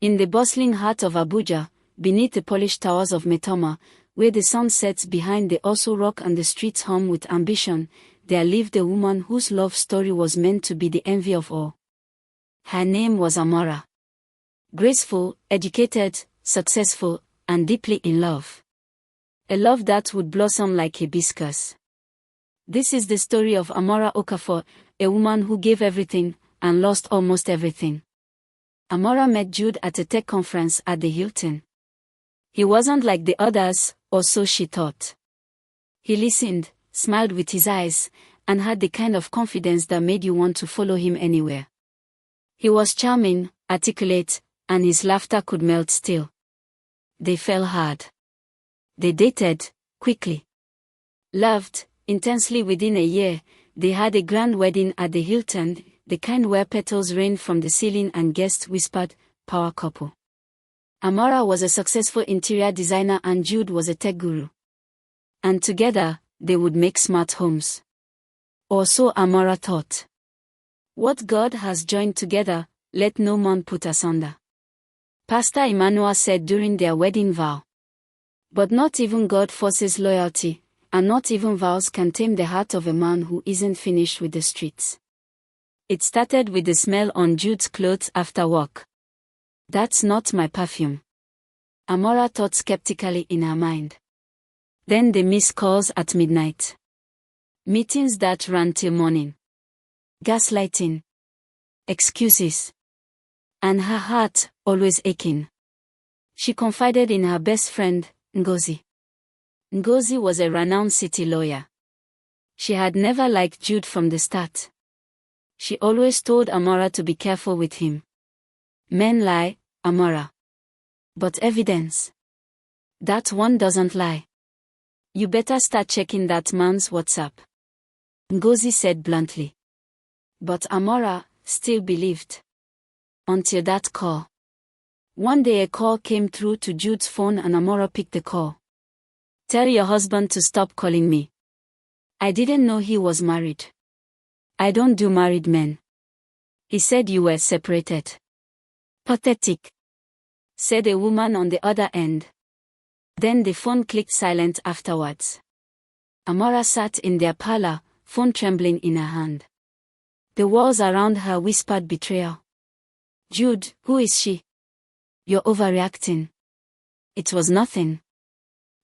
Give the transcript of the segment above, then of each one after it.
In the bustling heart of Abuja, beneath the polished towers of Metoma, where the sun sets behind the Osu Rock and the streets hum with ambition, there lived a woman whose love story was meant to be the envy of all. Her name was Amara. Graceful, educated, successful, and deeply in love. A love that would blossom like hibiscus. This is the story of Amara Okafor, a woman who gave everything, and lost almost everything. Amara met Jude at a tech conference at the Hilton. He wasn't like the others, or so she thought. He listened, smiled with his eyes, and had the kind of confidence that made you want to follow him anywhere. He was charming, articulate, and his laughter could melt steel. They fell hard. They dated, quickly. Loved, intensely within a year. They had a grand wedding at the Hilton, the kind where petals rained from the ceiling and guests whispered, "Power couple." Amara was a successful interior designer and Jude was a tech guru. And together, they would make smart homes. Or so Amara thought. What God has joined together, let no man put asunder. Pastor Emmanuel said during their wedding vow. But not even God forces loyalty, and not even vows can tame the heart of a man who isn't finished with the streets. It started with the smell on Jude's clothes after work. That's not my perfume. Amara thought skeptically in her mind. Then the missed calls at midnight. Meetings that ran till morning. Gaslighting. Excuses. And her heart, always aching. She confided in her best friend, Ngozi. Ngozi was a renowned city lawyer. She had never liked Jude from the start. She always told Amara to be careful with him. Men lie, Amara. But evidence. That one doesn't lie. You better start checking that man's WhatsApp. Ngozi said bluntly. But Amara still believed. Until that call. One day a call came through to Jude's phone and Amara picked the call. Tell your husband to stop calling me. I didn't know he was married. I don't do married men. He said you were separated. Pathetic, said a woman on the other end. Then the phone clicked silent afterwards. Amara sat in their parlor, phone trembling in her hand. The walls around her whispered betrayal. Jude, who is she? You're overreacting. It was nothing.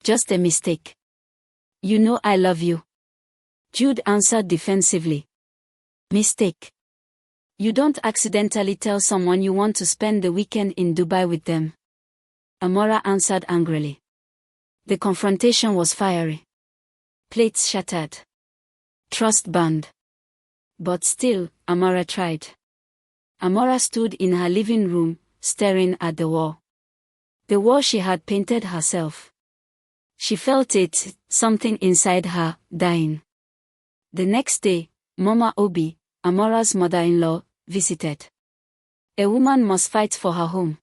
Just a mistake. You know I love you. Jude answered defensively. Mistake. You don't accidentally tell someone you want to spend the weekend in Dubai with them. Amara answered angrily. The confrontation was fiery. Plates shattered. Trust burned. But still, Amara tried. Amara stood in her living room, staring at the wall. The wall she had painted herself. She felt it, something inside her, dying. The next day, Mama Obi, Amara's mother-in-law, visited. A woman must fight for her home.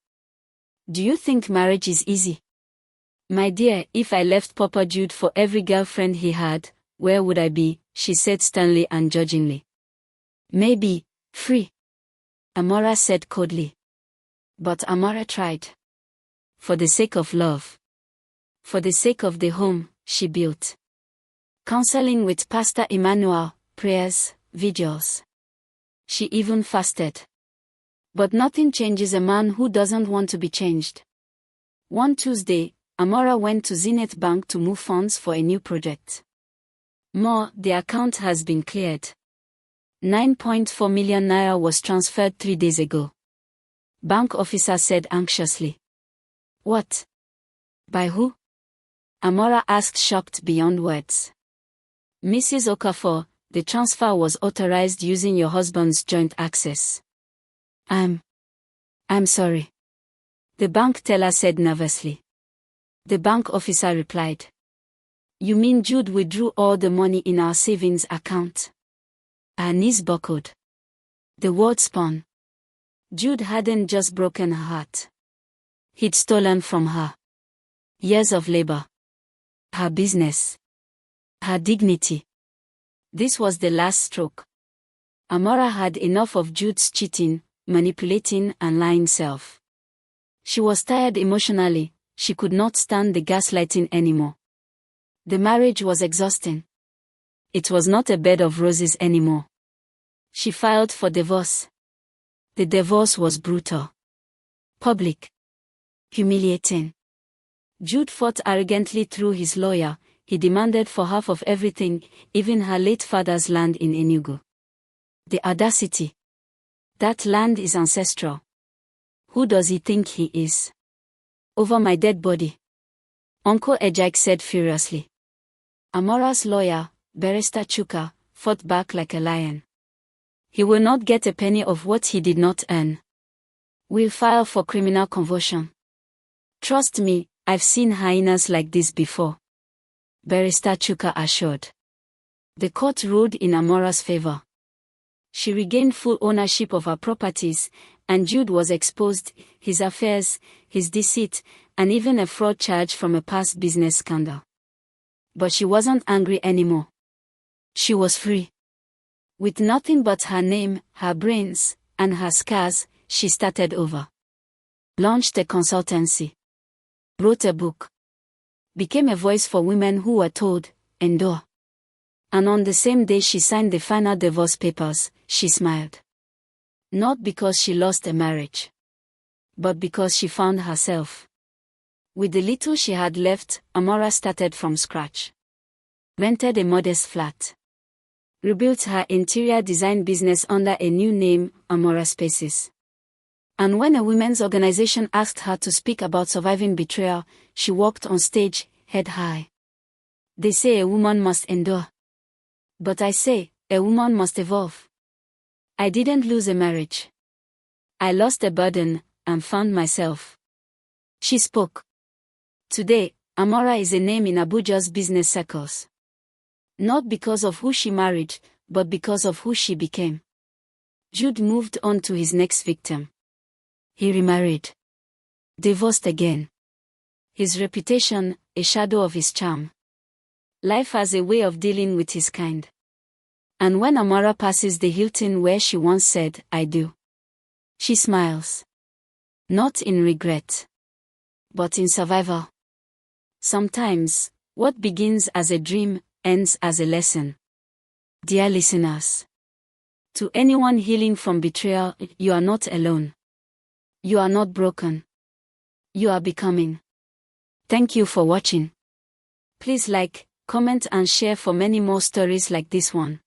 Do you think marriage is easy? My dear, if I left Papa Jude for every girlfriend he had, where would I be? She said sternly and judgingly. Maybe, free. Amara said coldly. But Amara tried. For the sake of love. For the sake of the home she built. Counseling with Pastor Emmanuel, prayers, vigils. She even fasted. But nothing changes a man who doesn't want to be changed. One Tuesday, Amara went to Zenith Bank to move funds for a new project. The account has been cleared. 9.4 million naira was transferred 3 days ago. Bank officer said anxiously. What? By who? Amara asked, shocked beyond words. Mrs. Okafor, the transfer was authorized using your husband's joint access. I'm sorry. The bank teller said nervously. The bank officer replied. You mean Jude withdrew all the money in our savings account? Her knees buckled. The word spun. Jude hadn't just broken her heart. He'd stolen from her. Years of labor. Her business. Her dignity. This was the last stroke. Amara had enough of Jude's cheating, manipulating and lying self. She was tired emotionally, she could not stand the gaslighting anymore. The marriage was exhausting. It was not a bed of roses anymore. She filed for divorce. The divorce was brutal. Public. Humiliating. Jude fought arrogantly through his lawyer. He demanded for half of everything, even her late father's land in Enugu. The audacity. That land is ancestral. Who does he think he is? Over my dead body. Uncle Ejike said furiously. Amora's lawyer, Barrister Chuka, fought back like a lion. He will not get a penny of what he did not earn. We'll file for criminal conversion. Trust me, I've seen hyenas like this before. Barrister Chuka assured. The court ruled in Amora's favor. She regained full ownership of her properties, and Jude was exposed, his affairs, his deceit, and even a fraud charge from a past business scandal. But she wasn't angry anymore. She was free. With nothing but her name, her brains, and her scars, she started over. Launched a consultancy. Wrote a book. Became a voice for women who were told, endure. And on the same day she signed the final divorce papers, she smiled. Not because she lost a marriage, but because she found herself. With the little she had left, Amora started from scratch. Rented a modest flat. Rebuilt her interior design business under a new name, Amora Spaces. And when a women's organization asked her to speak about surviving betrayal, she walked on stage, head high. They say a woman must endure. But I say, a woman must evolve. I didn't lose a marriage. I lost a burden, and found myself. She spoke. Today, Amora is a name in Abuja's business circles. Not because of who she married, but because of who she became. Jude moved on to his next victim. He remarried. Divorced again. His reputation, a shadow of his charm. Life has a way of dealing with his kind. And when Amora passes the Hilton where she once said, I do, she smiles. Not in regret, but in survival. Sometimes, what begins as a dream, ends as a lesson. Dear listeners, to anyone healing from betrayal, you are not alone. You are not broken. You are becoming. Thank you for watching. Please like, comment and share for many more stories like this one.